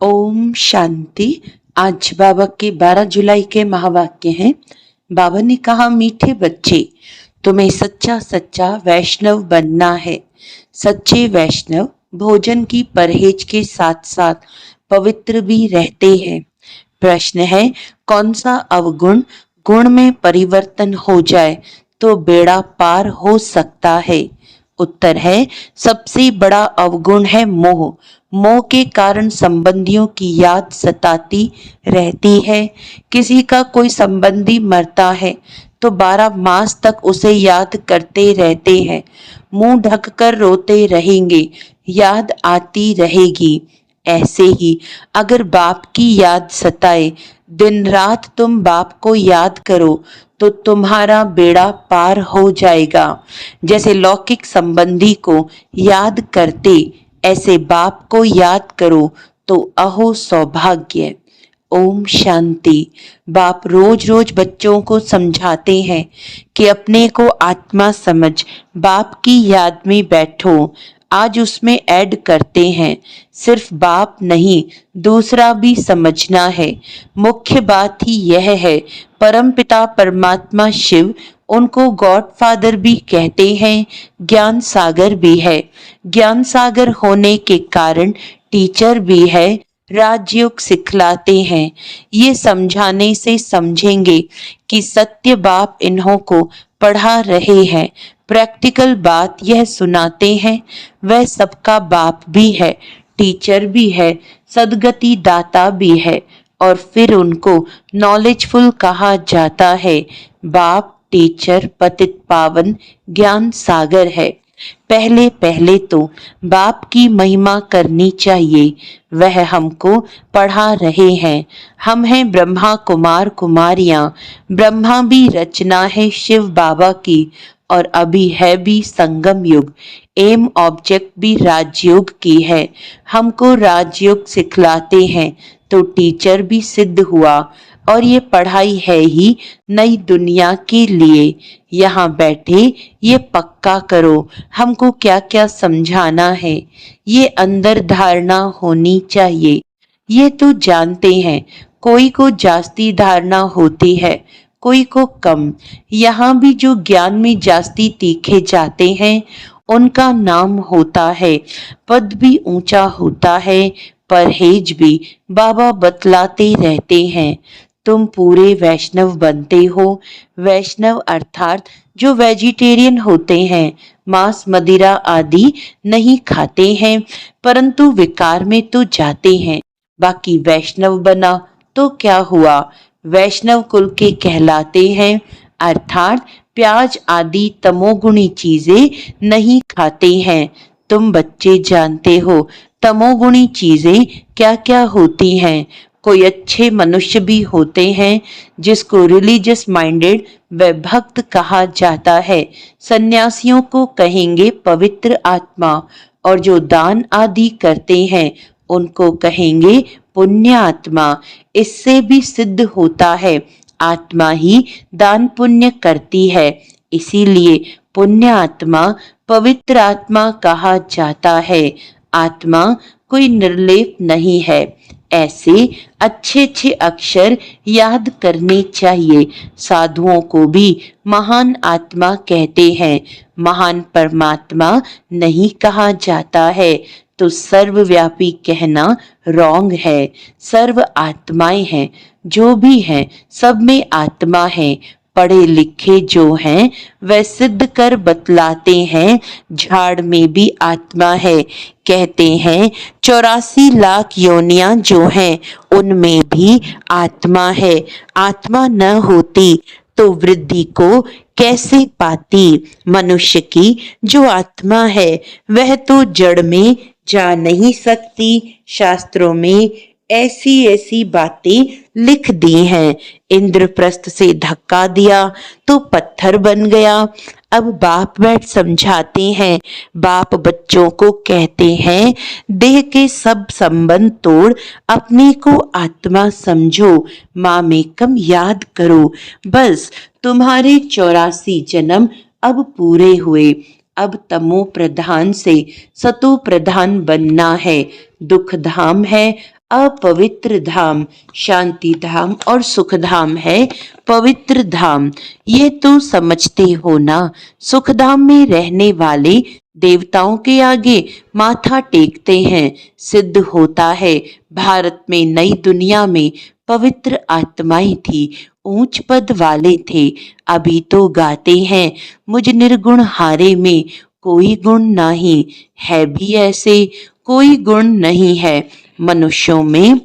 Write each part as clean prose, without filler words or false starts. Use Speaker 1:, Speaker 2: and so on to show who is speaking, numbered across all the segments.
Speaker 1: ओम शांति। आज बाबा के 12 जुलाई के महावाक्य हैं। बाबा ने कहा, मीठे बच्चे, तुम्हें सच्चा सच्चा वैष्णव बनना है। सच्चे वैष्णव भोजन की परहेज के साथ साथ पवित्र भी रहते हैं। प्रश्न है, कौन सा अवगुण गुण में परिवर्तन हो जाए तो बेड़ा पार हो सकता है? उत्तर है, सबसे बड़ा अवगुण है मोह। मोह के कारण संबंधियों की याद सताती रहती है। किसी का कोई संबंधी मरता है तो 12 मास तक उसे याद करते रहते हैं। मुंह ढककर रोते रहेंगे, याद आती रहेगी। ऐसे ही अगर बाप की याद सताए, दिन रात तुम बाप को याद करो तो तुम्हारा बेड़ा पार हो जाएगा। जैसे लौकिक संबंधी को याद करते, ऐसे बाप को याद करो तो अहो सौभाग्य। ओम शांति। बाप रोज रोज बच्चों को समझाते हैं कि अपने को आत्मा समझ बाप की याद में बैठो। आज उसमें ऐड करते हैं, सिर्फ बाप नहीं दूसरा भी समझना है। मुख्य बात ही यह है, परमपिता परमात्मा शिव, उनको गॉड फादर भी कहते हैं, ज्ञान सागर भी है। ज्ञान सागर होने के कारण टीचर भी है, राजयोग सिखलाते हैं। ये समझाने से समझेंगे कि सत्य बाप इन्हों को पढ़ा रहे हैं। प्रैक्टिकल बात यह सुनाते हैं, वह सबका बाप भी है, टीचर भी है, सदगति दाता भी है। और फिर उनको नॉलेजफुल कहा जाता है। बाप टीचर पतित पावन ज्ञान सागर है। पहले पहले तो बाप की महिमा करनी चाहिए। वह हमको पढ़ा रहे हैं। हम हैं ब्रह्मा कुमार कुमारियां। ब्रह्मा भी रचना है शिव बाबा की, और अभी है भी संगम युग। एम ऑब्जेक्ट भी राजयोग की है। हमको राजयोग सिखलाते हैं तो टीचर भी सिद्ध हुआ। और ये पढ़ाई है ही नई दुनिया के लिए। यहाँ बैठे ये पक्का करो, हमको क्या क्या समझाना है, ये अंदर धारणा होनी चाहिए। ये तो जानते हैं, कोई को जास्ती धारणा होती है, कोई को कम। यहाँ भी जो ज्ञान में जास्ती तीखे जाते हैं, उनका नाम होता है, पद भी ऊंचा होता है, परहेज भी। बाबा बतलाते रहते हैं, तुम पूरे वैष्णव बनते हो। वैष्णव अर्थात जो वेजिटेरियन होते हैं, मांस मदिरा आदि नहीं खाते हैं, परंतु विकार में तो जाते हैं। बाकी वैष्णव बना तो क्या हुआ, वैष्णव कुल के कहलाते हैं। अर्थात प्याज आदि तमोगुणी चीजें नहीं खाते हैं। तुम बच्चे जानते हो तमोगुणी चीजें क्या क्या होती हैं। कोई अच्छे मनुष्य भी होते हैं जिसको रिलीजियस माइंडेड व भक्त कहा जाता है। सन्यासियों को कहेंगे पवित्र आत्मा, और जो दान आदि करते हैं उनको कहेंगे पुण्य आत्मा। इससे भी सिद्ध होता है, आत्मा ही दान पुण्य करती है, इसीलिए पुण्य आत्मा पवित्र आत्मा कहा जाता है। आत्मा कोई निर्लेप नहीं है। ऐसे अच्छे अच्छे अक्षर याद करने चाहिए। साधुओं को भी महान आत्मा कहते हैं, महान परमात्मा नहीं कहा जाता है। तो सर्वव्यापी कहना रॉन्ग है। सर्व आत्माएं हैं, जो भी हैं सब में आत्मा है। पढ़े लिखे जो हैं वह सिद्ध कर बतलाते हैं, झाड़ में भी आत्मा है। कहते हैं 84 लाख योनियां जो हैं उनमें भी आत्मा है। आत्मा न होती तो वृद्धि को कैसे पाती। मनुष्य की जो आत्मा है वह तो जड़ में जा नहीं सकती। शास्त्रों में ऐसी ऐसी बातें लिख दी हैं। इंद्रप्रस्थ से धक्का दिया तो पत्थर बन गया। अब बाप बैठ समझाते हैं। बाप बच्चों को कहते हैं, देह के सब संबंध तोड़ अपने को आत्मा समझो, माँ में कम याद करो। बस तुम्हारे 84 जन्म अब पूरे हुए। अब तमो प्रधान से सतो प्रधान बनना है। दुख धाम है, अपवित्र धाम, शांति धाम और सुख धाम है पवित्र धाम। ये तो समझते हो ना। सुख धाम में रहने वाले देवताओं के आगे माथा टेकते हैं। सिद्ध होता है भारत में नई दुनिया में पवित्र आत्माएं थी, ऊंच पद वाले थे। अभी तो गाते हैं मुझ निर्गुण हारे में कोई गुण नहीं है, भी ऐसे कोई गुण नहीं है। मनुष्यों में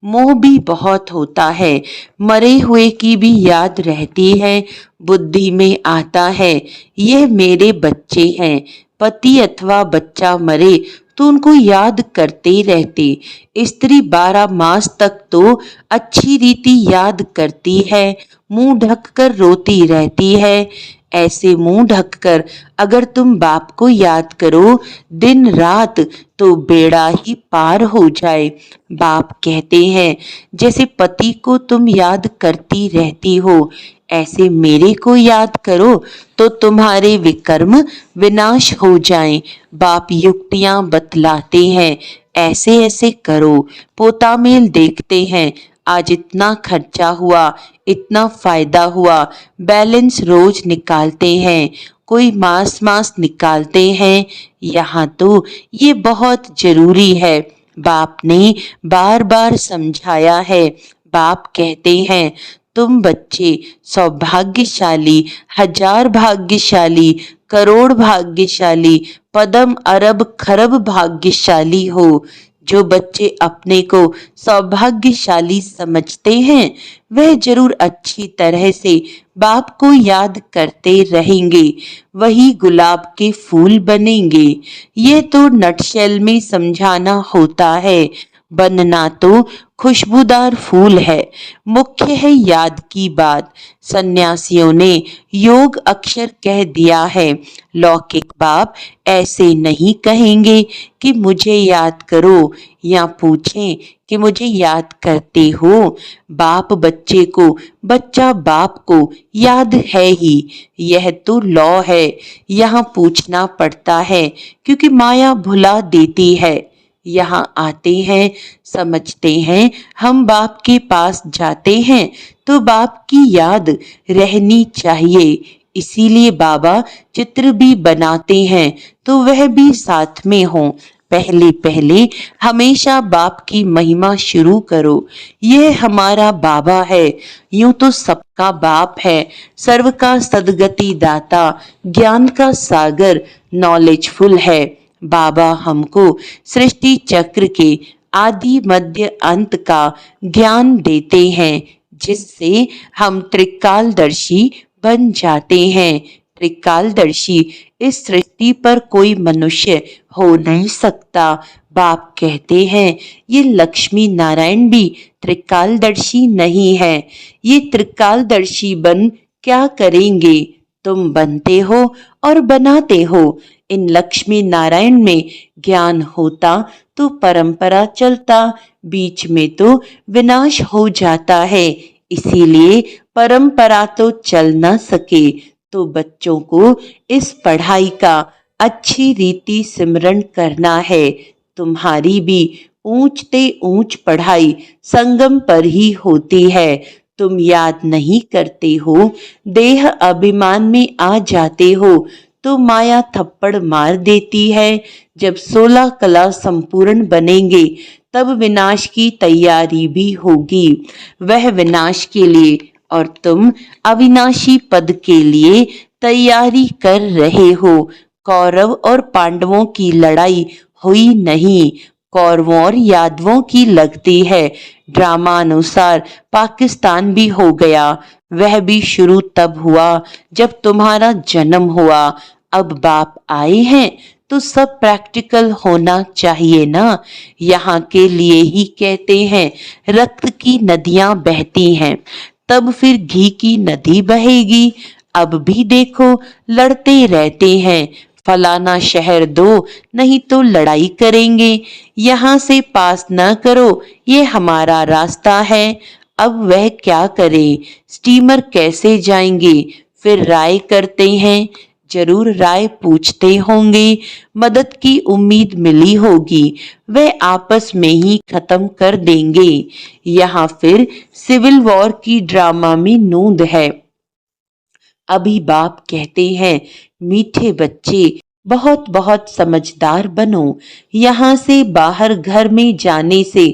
Speaker 1: मोह भी बहुत होता है, मरे हुए की भी याद रहती है। बुद्धि में आता है ये मेरे बच्चे हैं। पति अथवा बच्चा मरे तो उनको याद करते रहते। स्त्री 12 मास तक तो अच्छी रीति याद करती है, मुंह ढककर रोती रहती है। ऐसे मुंह ढककर अगर तुम बाप को याद करो दिन रात तो बेड़ा ही पार हो जाए। बाप कहते हैं जैसे पति को तुम याद करती रहती हो, ऐसे मेरे को याद करो तो तुम्हारे विकर्म विनाश हो जाएं। बाप युक्तियां बतलाते हैं, ऐसे ऐसे करो। पोता मेल देखते हैं, आज इतना खर्चा हुआ, इतना फायदा हुआ। बैलेंस रोज निकालते हैं, कोई मास मास निकालते हैं। यहाँ तो ये बहुत जरूरी है। बाप ने बार बार समझाया है। बाप कहते हैं तुम बच्चे सौभाग्यशाली, 1000 भाग्यशाली, करोड़ भाग्यशाली, पदम अरब खरब भाग्यशाली हो। जो बच्चे अपने को सौभाग्यशाली समझते हैं वह जरूर अच्छी तरह से बाप को याद करते रहेंगे, वही गुलाब के फूल बनेंगे। ये तो नटशेल में समझाना होता है। बनना तो खुशबूदार फूल है, मुख्य है याद की बात। सन्यासियों ने योग अक्षर कह दिया है। लौकिक बाप ऐसे नहीं कहेंगे कि मुझे याद करो या पूछें कि मुझे याद करते हो। बाप बच्चे को, बच्चा बाप को याद है ही। यह तो लॉ है। यहाँ पूछना पड़ता है क्योंकि माया भुला देती है। यहाँ आते हैं, समझते हैं, हम बाप के पास जाते हैं तो बाप की याद रहनी चाहिए। इसीलिए बाबा चित्र भी बनाते हैं तो वह भी साथ में हो। पहले पहले हमेशा बाप की महिमा शुरू करो। यह हमारा बाबा है, यूं तो सबका बाप है। सर्व का सदगति दाता, ज्ञान का सागर, नॉलेजफुल है। बाबा हमको सृष्टि चक्र के आदि मध्य अंत का ज्ञान देते हैं, जिससे हम त्रिकालदर्शी बन जाते हैं। त्रिकालदर्शी इस सृष्टि पर कोई मनुष्य हो नहीं सकता। बाप कहते हैं ये लक्ष्मी नारायण भी त्रिकालदर्शी नहीं है। ये त्रिकालदर्शी बन क्या करेंगे? तुम बनते हो और बनाते हो। इन लक्ष्मी नारायण में ज्ञान होता तो परंपरा चलता, बीच में तो विनाश हो जाता है। इसीलिए परंपरा तो चल न सके तो बच्चों को इस पढ़ाई का अच्छी रीति सिमरन करना है। तुम्हारी भी ऊंचते ऊंच पढ़ाई संगम पर ही होती है। तुम याद नहीं करते हो, देह अभिमान में आ जाते हो तो माया थप्पड़ मार देती है। जब 16 कला संपूर्ण बनेंगे तब विनाश की तैयारी भी होगी। वह विनाश के लिए और तुम अविनाशी पद के लिए तैयारी कर रहे हो। कौरव और पांडवों की लड़ाई हुई नहीं, कौरवों और यादवों की लगती है। ड्रामा अनुसार पाकिस्तान भी हो गया। वह भी शुरू तब हुआ जब तुम्हारा जन्म हुआ। अब बाप आए हैं तो सब प्रैक्टिकल होना चाहिए ना। यहाँ के लिए ही कहते हैं रक्त की नदियां बहती हैं, तब फिर घी की नदी बहेगी। अब भी देखो लड़ते रहते हैं, फलाना शहर दो नहीं तो लड़ाई करेंगे। यहाँ से पास न करो, ये हमारा रास्ता है। अब वह क्या करे, स्टीमर कैसे जाएंगे? फिर राय करते हैं जरूर राय पूछते होंगे, मदद की उम्मीद मिली होगी, वे आपस में ही खत्म कर देंगे। यहाँ फिर सिविल वॉर की ड्रामा में नूंद है। अभी बाप कहते हैं, मीठे बच्चे बहुत बहुत समझदार बनो, यहाँ से बाहर घर में जाने से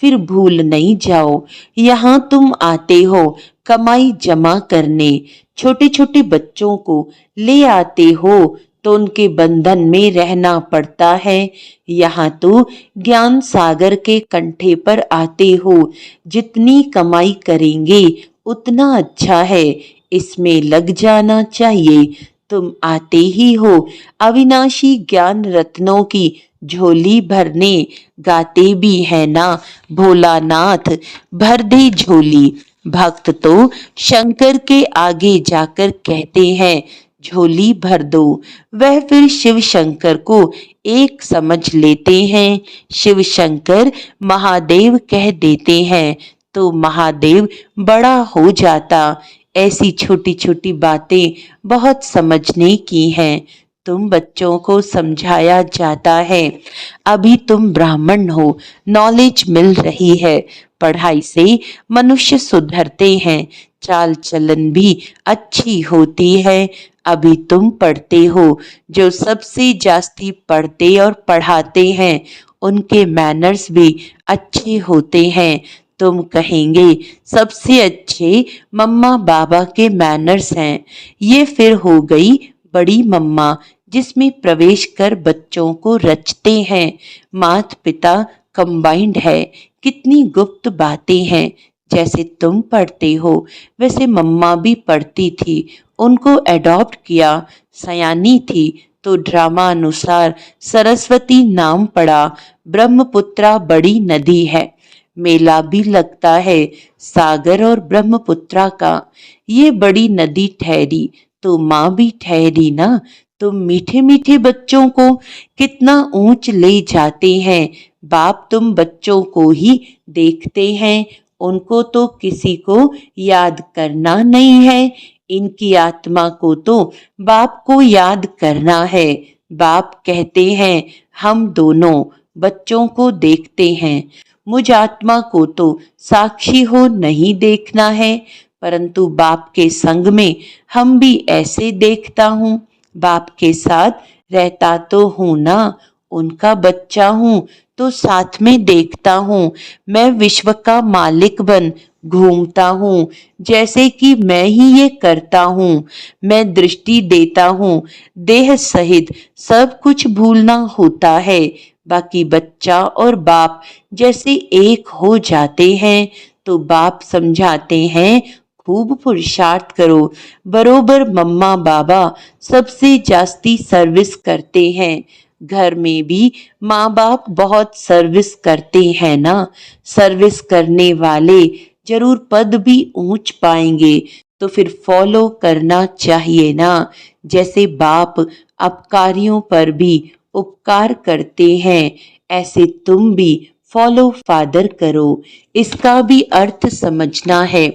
Speaker 1: फिर भूल नहीं जाओ, यहाँ तुम आते हो कमाई जमा करने, छोटे छोटे बच्चों को ले आते हो तो उनके बंधन में रहना पड़ता है। यहाँ तो ज्ञान सागर के कंठे पर आते हो, जितनी कमाई करेंगे उतना अच्छा है, इसमें लग जाना चाहिए। तुम आते ही हो अविनाशी ज्ञान रत्नों की झोली भरने, गाते भी है ना भोलानाथ भर दे झोली। भक्त तो शंकर के आगे जाकर कहते हैं, झोली भर दो। वह फिर शिव शंकर को एक समझ लेते हैं, शिव शंकर महादेव कह देते हैं तो महादेव बड़ा हो जाता। ऐसी छोटी छोटी बातें बहुत समझने की हैं। तुम बच्चों को समझाया जाता है, अभी तुम ब्राह्मण हो, नॉलेज मिल रही है, पढ़ाई से मनुष्य सुधरते हैं, चाल चलन भी अच्छी होती है। अभी तुम पढ़ते हो, जो सबसे जास्ती पढ़ते और पढ़ाते हैं उनके मैनर्स भी अच्छे होते हैं। तुम कहेंगे सबसे अच्छे मम्मा बाबा के मैनर्स हैं। ये फिर हो गई बड़ी मम्मा, जिसमें प्रवेश कर बच्चों को रचते हैं। माता पिता कंबाइंड है, कितनी गुप्त बातें हैं। जैसे तुम पढ़ते हो वैसे मम्मा भी पढ़ती थी, उनको एडॉप्ट किया, सयानी थी तो ड्रामा अनुसार सरस्वती नाम पड़ा। ब्रह्मपुत्रा बड़ी नदी है, मेला भी लगता है सागर और ब्रह्मपुत्रा का। ये बड़ी नदी ठहरी तो माँ भी ठहरी ना। तुम मीठे मीठे बच्चों को कितना ऊंच ले जाते हैं। बाप तुम बच्चों को ही देखते हैं, उनको तो किसी को याद करना नहीं है। इनकी आत्मा को तो बाप को याद करना है। बाप कहते हैं, हम दोनों बच्चों को देखते हैं, मुझ आत्मा को तो साक्षी हो नहीं देखना है, परंतु बाप के संग में हम भी ऐसे देखता हूँ। बाप के साथ रहता तो हूँ ना, उनका बच्चा हूँ तो साथ में देखता हूँ। मैं विश्व का मालिक बन घूमता हूँ, जैसे कि मैं ही ये करता हूँ। मैं दृष्टि देता हूँ, देह सहित सब कुछ भूलना होता है। बाकी बच्चा और बाप जैसे एक हो जाते हैं तो बाप समझाते हैं, खूब पुरुषार्थ करो। बरोबर मम्मा बाबा सबसे जास्ती सर्विस करते हैं। घर में भी माँ बाप बहुत सर्विस करते हैं ना। सर्विस करने वाले जरूर पद भी ऊंच पाएंगे, तो फिर फॉलो करना चाहिए ना। जैसे बाप अपकारियों पर भी उपकार करते हैं, ऐसे तुम भी फॉलो फादर करो। इसका भी अर्थ समझना है।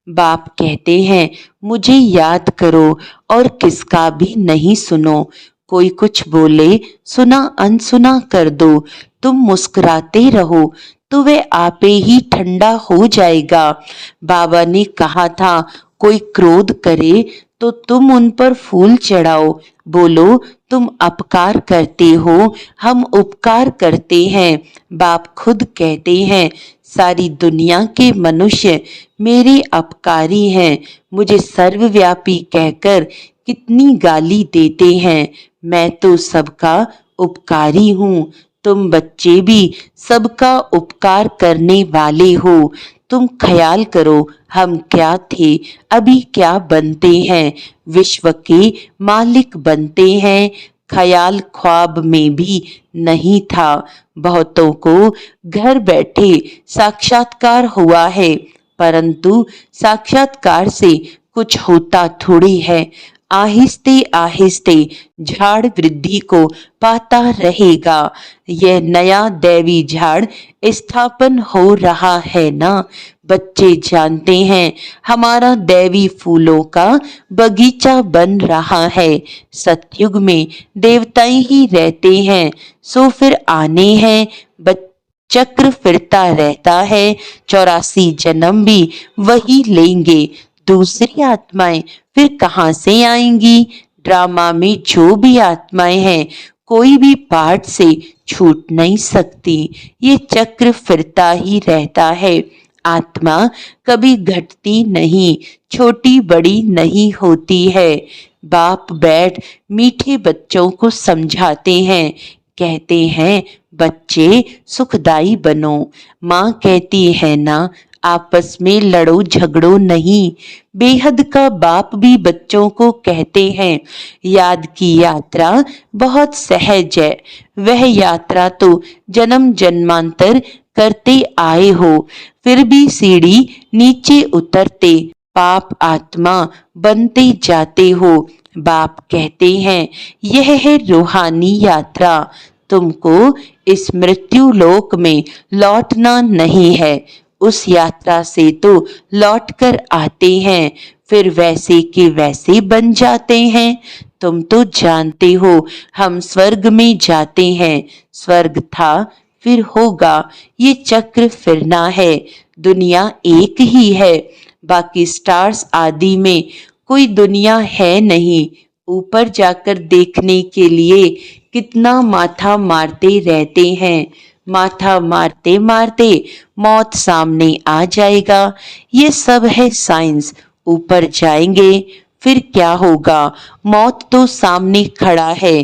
Speaker 1: बाप कहते हैं, मुझे याद करो और किसका भी नहीं सुनो। कोई कुछ बोले, सुना अनसुना कर दो। तुम मुस्कुराते रहो तो वे आपे ही ठंडा हो जाएगा। बाबा ने कहा था, कोई क्रोध करे तो तुम उन पर फूल चढ़ाओ, बोलो तुम अपकार करते हो, हम उपकार करते हैं। बाप खुद कहते हैं, सारी दुनिया के मनुष्य मेरे अपकारी हैं। मुझे सर्वव्यापी कहकर कितनी गाली देते हैं, मैं तो सबका उपकारी हूँ। तुम बच्चे भी सबका उपकार करने वाले हो। तुम ख्याल करो, हम क्या थे, अभी क्या बनते हैं। विश्व के मालिक बनते हैं। ख्याल ख्वाब में भी नहीं था। बहुतों को घर बैठे साक्षात्कार हुआ है, परंतु साक्षात्कार से कुछ होता थोड़ी है। आहिस्ते आहिस्ते झाड़ वृद्धि को पाता रहेगा। यह नया दैवी झाड़ स्थापन हो रहा है ना। बच्चे जानते हैं हमारा दैवी फूलों का बगीचा बन रहा है। सतयुग में देवताएं ही रहते हैं, सो फिर आने हैं। चक्र फिरता रहता है, 84 जन्म भी वही लेंगे। दूसरी आत्माएं फिर कहाँ से आएंगी? ड्रामा में जो भी आत्माएं हैं, कोई भी पार्ट से छूट नहीं सकती। ये चक्र फिरता ही रहता है। आत्मा कभी घटती नहीं, छोटी बड़ी नहीं होती है। बाप बैठ मीठे बच्चों को समझाते हैं, कहते हैं बच्चे सुखदाई बनो। माँ कहती है ना, आपस में लड़ो झगड़ो नहीं। बेहद का बाप भी बच्चों को कहते हैं, याद की यात्रा बहुत सहज है। वह यात्रा तो जन्म जन्मांतर करते आए हो, फिर भी सीढ़ी नीचे उतरते पाप आत्मा बनते जाते हो। बाप कहते हैं यह है रूहानी यात्रा। तुमको इस मृत्यु लोक में लौटना नहीं है। उस यात्रा से तो लौट कर आते हैं, फिर वैसे के वैसे बन जाते हैं। तुम तो जानते हो हम स्वर्ग में जाते हैं। स्वर्ग था फिर होगा, ये चक्र फिरना है। दुनिया एक ही है, बाकी स्टार्स आदि में कोई दुनिया है नहीं। ऊपर जाकर देखने के लिए कितना माथा मारते रहते हैं। माथा मारते मारते मौत सामने आ जाएगा। ये सब है साइंस। ऊपर जाएंगे फिर क्या होगा? मौत तो सामने खड़ा है।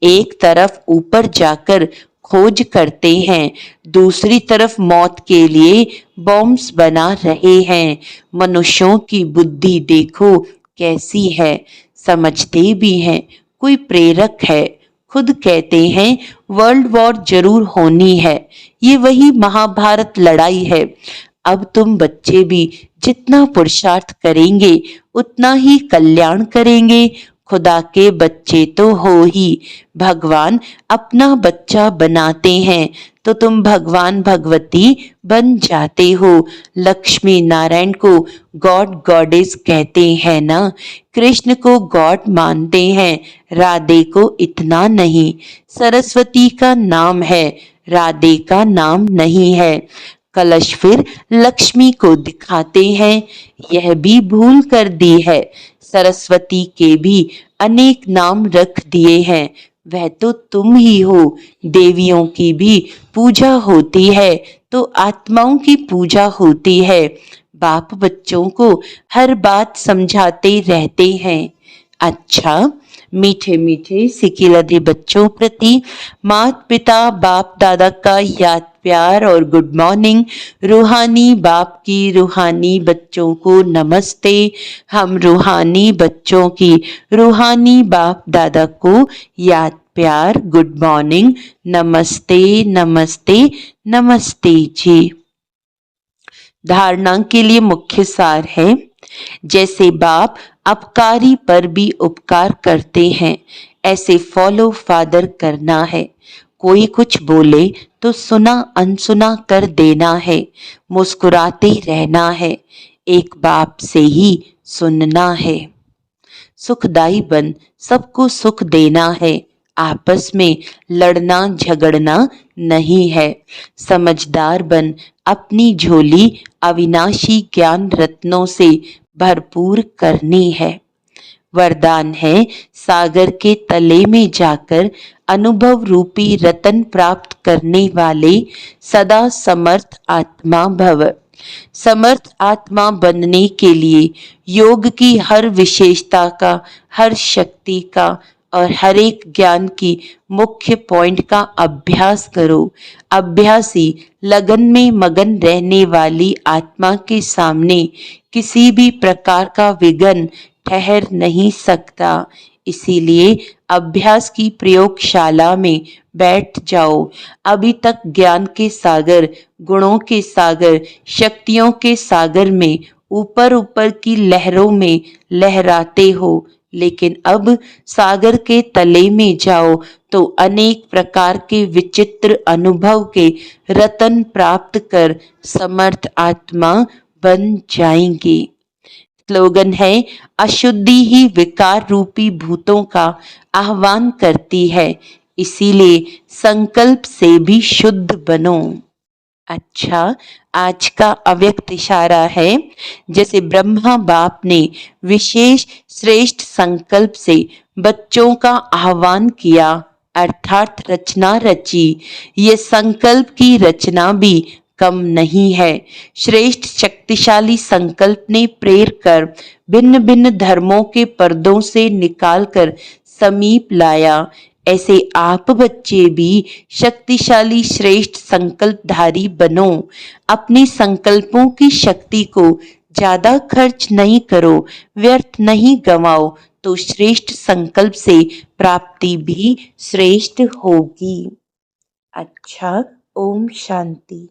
Speaker 1: एक तरफ ऊपर जाकर खोज करते हैं, दूसरी तरफ मौत के लिए बॉम्ब्स बना रहे हैं। मनुष्यों की बुद्धि देखो कैसी है, समझते भी हैं। कोई प्रेरक है, खुद कहते हैं वर्ल्ड वॉर जरूर होनी है। ये वही महाभारत लड़ाई है। अब तुम बच्चे भी जितना पुरुषार्थ करेंगे उतना ही कल्याण करेंगे। खुदा के बच्चे तो हो ही, भगवान अपना बच्चा बनाते हैं तो तुम भगवान भगवती बन जाते हो। लक्ष्मी नारायण को गॉड गॉडेस कहते हैं ना। कृष्ण को गॉड मानते हैं, राधे को इतना नहीं। सरस्वती का नाम है, राधे का नाम नहीं है। कलश फिर लक्ष्मी को दिखाते हैं, यह भी भूल कर दी है। सरस्वती के भी अनेक नाम रख दिए हैं, वह तो तुम ही हो। देवियों की भी पूजा होती है तो आत्माओं की पूजा होती है। बाप बच्चों को हर बात समझाते रहते हैं। अच्छा, मीठे मीठे सिकिलधे बच्चों प्रति माता पिता बाप दादा का याद प्यार और गुड मॉर्निंग। रूहानी बाप की रूहानी बच्चों को नमस्ते। हम रूहानी बच्चों की रूहानी बाप दादा को याद प्यार गुड मॉर्निंग, नमस्ते नमस्ते नमस्ते जी। धारणा के लिए मुख्य सार है, जैसे बाप अपकारी पर भी उपकार करते हैं, ऐसे फॉलो फादर करना है। कोई कुछ बोले तो सुना अनसुना कर देना है, मुस्कुराते रहना है, एक बाप से ही सुनना है। सुखदाई बन सबको सुख देना है, आपस में लड़ना झगड़ना नहीं है। समझदार बन अपनी झोली अविनाशी ज्ञान रत्नों से भरपूर करनी है। वरदान है सागर के तले में जाकर अनुभव रूपी रतन प्राप्त करने वाले सदा समर्थ आत्मा भव। समर्थ आत्मा बनने के लिए योग की हर विशेषता का, हर शक्ति का और हर एक ज्ञान की मुख्य पॉइंट का अभ्यास करो। अभ्यासी लगन में मगन रहने वाली आत्मा के सामने किसी भी प्रकार का विघ्न ठहर नहीं सकता। इसीलिए अभ्यास की प्रयोगशाला में बैठ जाओ। अभी तक ज्ञान के सागर, गुणों के सागर, शक्तियों के सागर में ऊपर ऊपर की लहरों में लहराते हो, लेकिन अब सागर के तले में जाओ तो अनेक प्रकार के विचित्र अनुभव के रतन प्राप्त कर समर्थ आत्मा बन जाएंगे। स्लोगन है, अशुद्धि ही विकार रूपी भूतों का आह्वान करती है, इसीलिए संकल्प से भी शुद्ध बनो। अच्छा, आज का अव्यक्त इशारा है, जैसे ब्रह्मा बाप ने विशेष श्रेष्ठ संकल्प से बच्चों का आह्वान किया अर्थात रचना रची, ये संकल्प की रचना भी कम नहीं है। श्रेष्ठ शक्तिशाली संकल्प ने प्रेर कर भिन्न भिन्न धर्मों के पर्दों से निकालकर समीप लाया। ऐसे आप बच्चे भी शक्तिशाली श्रेष्ठ संकल्पधारी बनो। अपने संकल्पों की शक्ति को ज्यादा खर्च नहीं करो, व्यर्थ नहीं गंवाओ, तो श्रेष्ठ संकल्प से प्राप्ति भी श्रेष्ठ होगी। अच्छा, ओम शांति।